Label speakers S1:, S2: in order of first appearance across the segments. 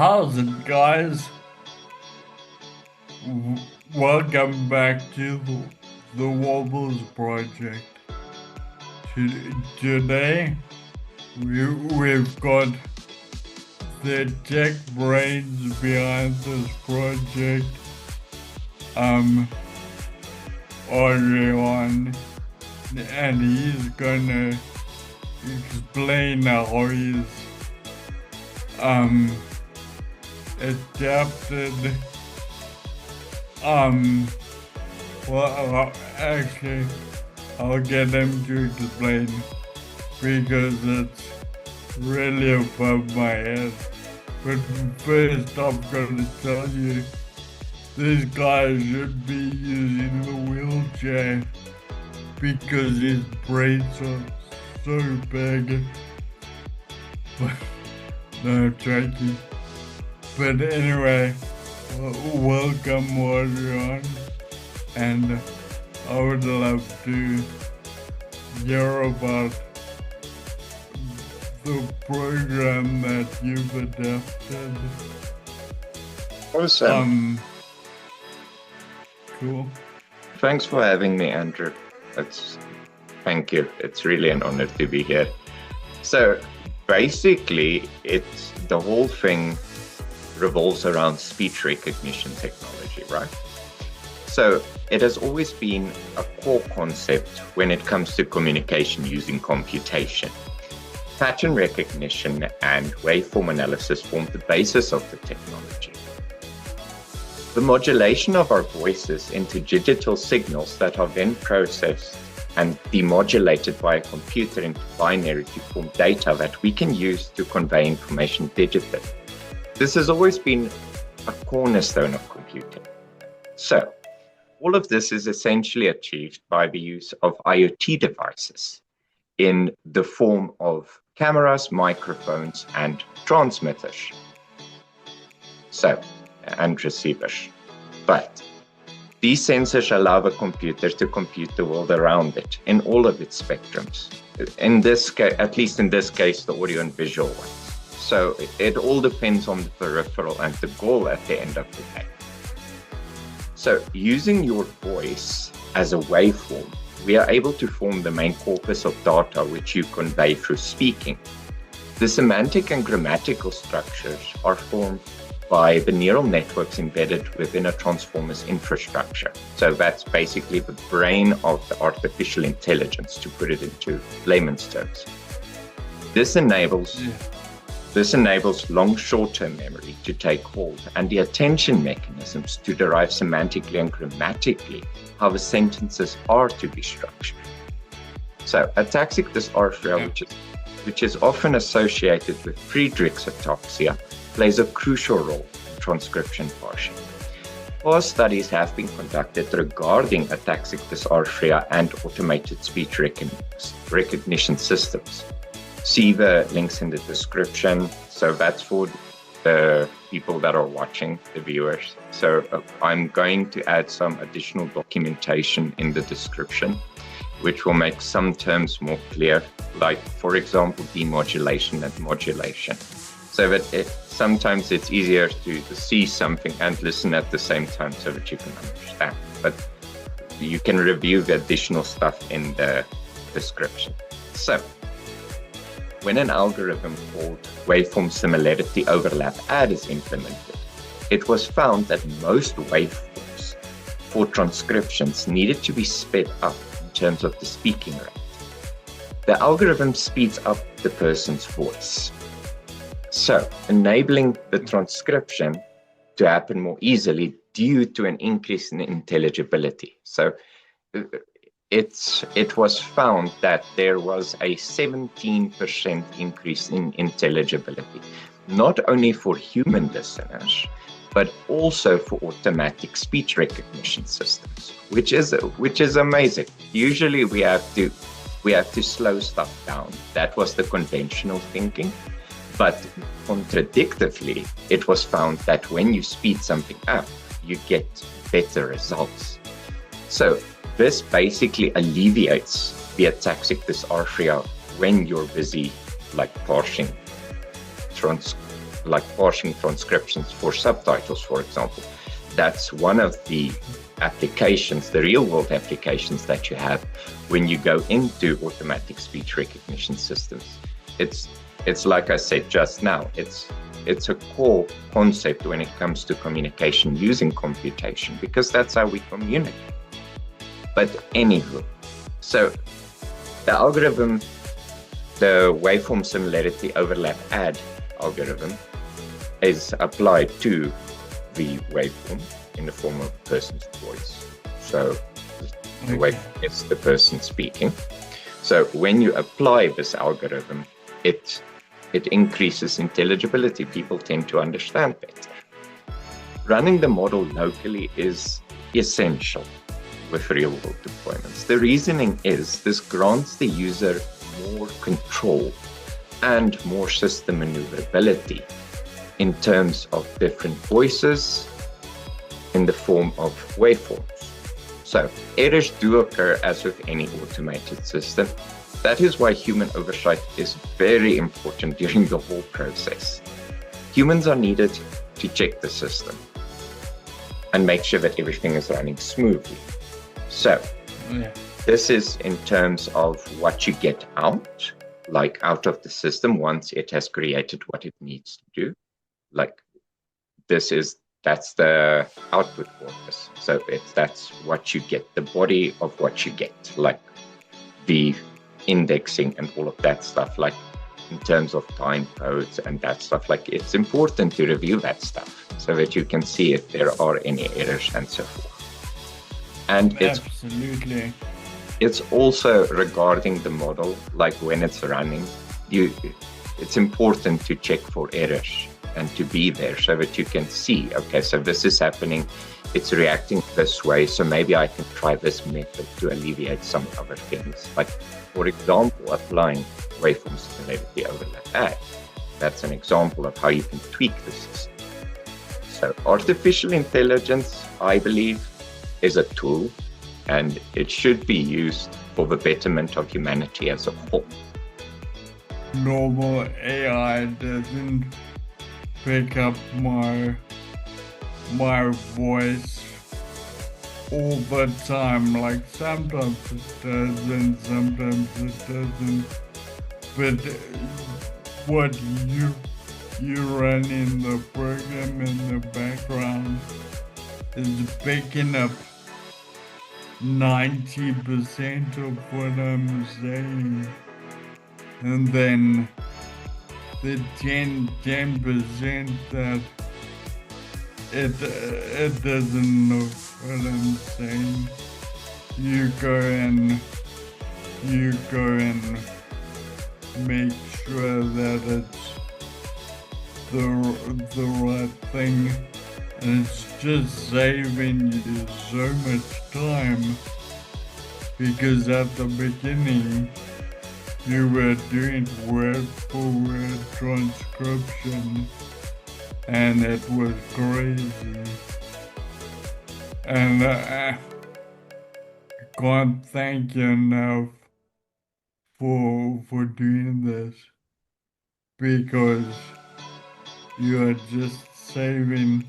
S1: How's it, guys? Welcome back to the Wobbles Project. Today, we've got the tech brains behind this project, Adriaan, and he's gonna explain how he's, adapted, well, actually, I'll get him to explain because it's really above my head. But first, I'm gonna tell you, this guy should be using the wheelchair because his braids are so big. No, joking. But anyway, welcome, Adriaan, and I would love to hear about the program that you've adapted.
S2: Awesome.
S1: Cool.
S2: Thanks for having me, Andrew. Thank you. It's really an honor to be here. So basically, the whole thing revolves around speech recognition technology, right? So it has always been a core concept when it comes to communication using computation. Pattern recognition and waveform analysis form the basis of the technology. The modulation of our voices into digital signals that are then processed and demodulated by a computer into binary to form data that we can use to convey information digitally. This has always been a cornerstone of computing. So, all of this is essentially achieved by the use of IoT devices in the form of cameras, microphones, and transmitters. And receivers. But these sensors allow the computer to compute the world around it in all of its spectrums. In this case, at least in this case, the audio and visual ones. So it all depends on the peripheral and the goal at the end of the day. So using your voice as a waveform, we are able to form the main corpus of data which you convey through speaking. The semantic and grammatical structures are formed by the neural networks embedded within a transformer's infrastructure. So that's basically the brain of the artificial intelligence, to put it into layman's terms. This enables long short-term memory to take hold and the attention mechanisms to derive semantically and grammatically how the sentences are to be structured. So Ataxic Dysarthria, which is often associated with Friedreich's ataxia, plays a crucial role in transcription parsing. Past studies have been conducted regarding Ataxic Dysarthria and automated speech recognition systems. See the links in the description. So that's for the people that are watching, the viewers. So I'm going to add some additional documentation in the description, which will make some terms more clear, like, for example, demodulation and modulation. So that sometimes it's easier to see something and listen at the same time so that you can understand. But you can review the additional stuff in the description. So, when an algorithm called Waveform Similarity Overlap Add is implemented, it was found that most waveforms for transcriptions needed to be sped up in terms of the speaking rate. The algorithm speeds up the person's voice, so enabling the transcription to happen more easily due to an increase in intelligibility. So it was found that there was a 17% increase in intelligibility, not only for human listeners, but also for automatic speech recognition systems, which is amazing. Usually we have to slow stuff down. That was the conventional thinking. But contradictively, it was found that when you speed something up, you get better results. So this basically alleviates the Ataxic Dysarthria when you're busy parsing like parsing transcriptions for subtitles, for example. That's one of the applications, the real world applications that you have when you go into automatic speech recognition systems. It's like I said just now, it's a core concept when it comes to communication using computation, because that's how we communicate. But anywho, so the algorithm, the Waveform Similarity Overlap Add algorithm, is applied to the waveform in the form of a person's voice. So the waveform is the person speaking. So when you apply this algorithm, it increases intelligibility. People tend to understand better. Running the model locally is essential with real-world deployments. The reasoning is this grants the user more control and more system maneuverability in terms of different voices in the form of waveforms. So errors do occur as with any automated system. That is why human oversight is very important during the whole process. Humans are needed to check the system and make sure that everything is running smoothly. So this is in terms of what you get out, like out of the system once it has created what it needs to do. Like that's the output corpus. So that's what you get, the body of what you get, like the indexing and all of that stuff, like in terms of time codes and that stuff. Like it's important to review that stuff so that you can see if there are any errors and so forth. And
S1: absolutely,
S2: it's also regarding the model, like when it's running, it's important to check for errors and to be there so that you can see, okay, so this is happening, it's reacting this way, so maybe I can try this method to alleviate some other things. Like, for example, applying Waveform Similarity Overlap Add. That's an example of how you can tweak the system. So artificial intelligence, I believe, is a tool, and it should be used for the betterment of humanity as a whole.
S1: Normal AI doesn't pick up my voice all the time. Like sometimes it does and sometimes it doesn't. But what you run in the program in the background is picking up 90% of what I'm saying, and then the 10% that it doesn't know what I'm saying, you go and make sure that it's the right thing. And it's just saving you so much time, because at the beginning you were doing word for word transcription and it was crazy. And I can't thank you enough for doing this, because you are just saving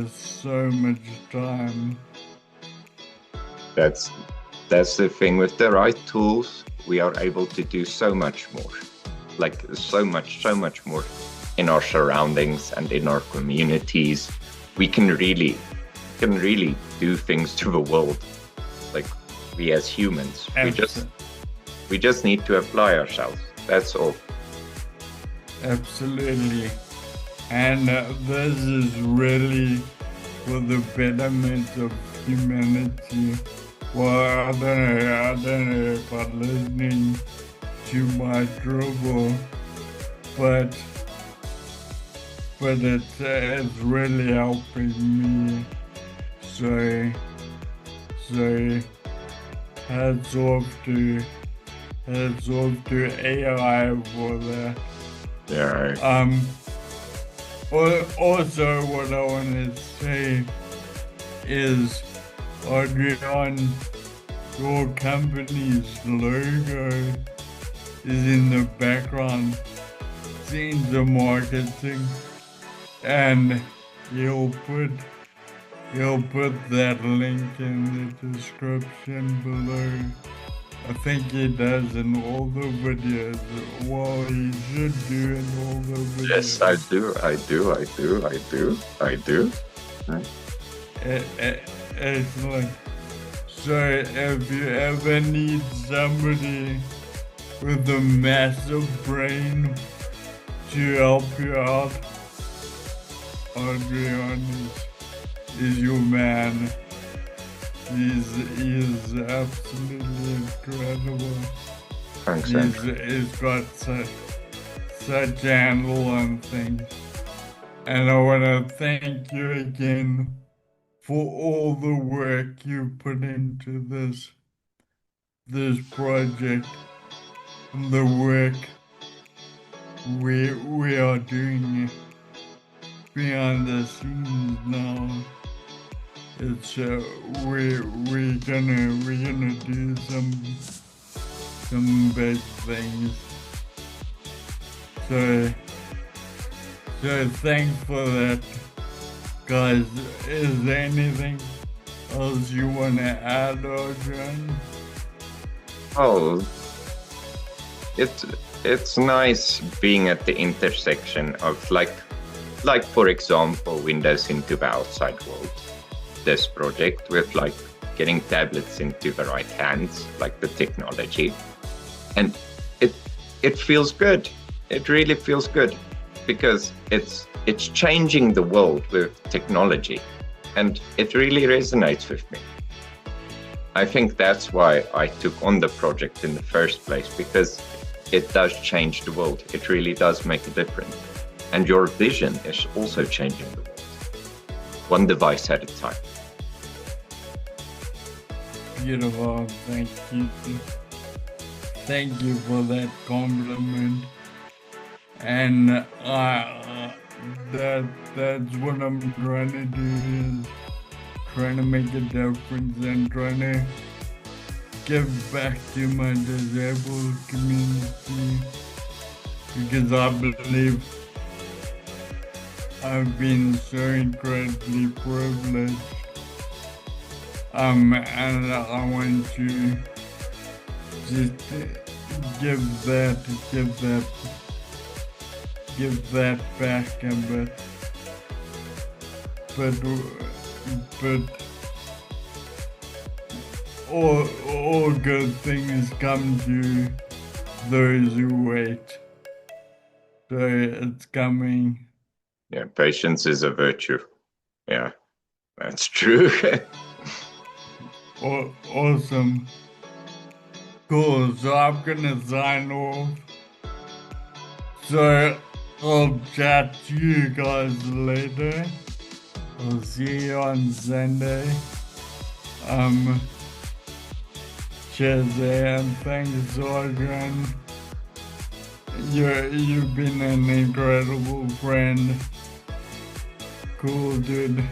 S1: so much time.
S2: That's the thing. With the right tools, we are able to do so much more, like so much more in our surroundings and in our communities. We can really do things to the world, like we as humans. We just need to apply ourselves. That's all.
S1: Absolutely. And this is really for the betterment of humanity. Well, I don't know if I'm listening to my trouble, but it's really helping me. So hats off to AI for that.
S2: Yeah.
S1: Also, what I want to say is, Adriaan, your company's logo is in the background. Intermarketing, and he'll put that link in the description below. I think he does in all the videos. Well, he should do in all the videos.
S2: Yes, I do.
S1: Excellent. So if you ever need somebody with a massive brain to help you out, Adriaan is your man. He's absolutely incredible.
S2: Thanks,
S1: He's got such handle on things. And I want to thank you again for all the work you put into this project and the work we are doing behind the scenes now. It's we're gonna do some big things. So thanks for that, guys. Is there anything else you wanna add, Adriaan?
S2: Oh, it's nice being at the intersection of like for example, Windows into the outside world. This project with like getting tablets into the right hands, like the technology, and it feels good. It really feels good because it's changing the world with technology, and it really resonates with me. I think that's why I took on the project in the first place, because it does change the world. It really does make a difference, and your vision is also changing the world, one device at a time.
S1: Beautiful, thank you. Thank you for that compliment. And that's what I'm trying to do, is trying to make a difference and trying to give back to my disabled community, because I believe I've been so incredibly privileged. And I want to just give that back a bit. But all good things come to those who wait. So it's coming.
S2: Yeah, patience is a virtue. Yeah, that's true.
S1: Awesome. Cool, so I'm gonna sign off. So I'll chat to you guys later. I'll see you on Sunday. Cheers and thanks, Adriaan. You've been an incredible friend. Cool, dude.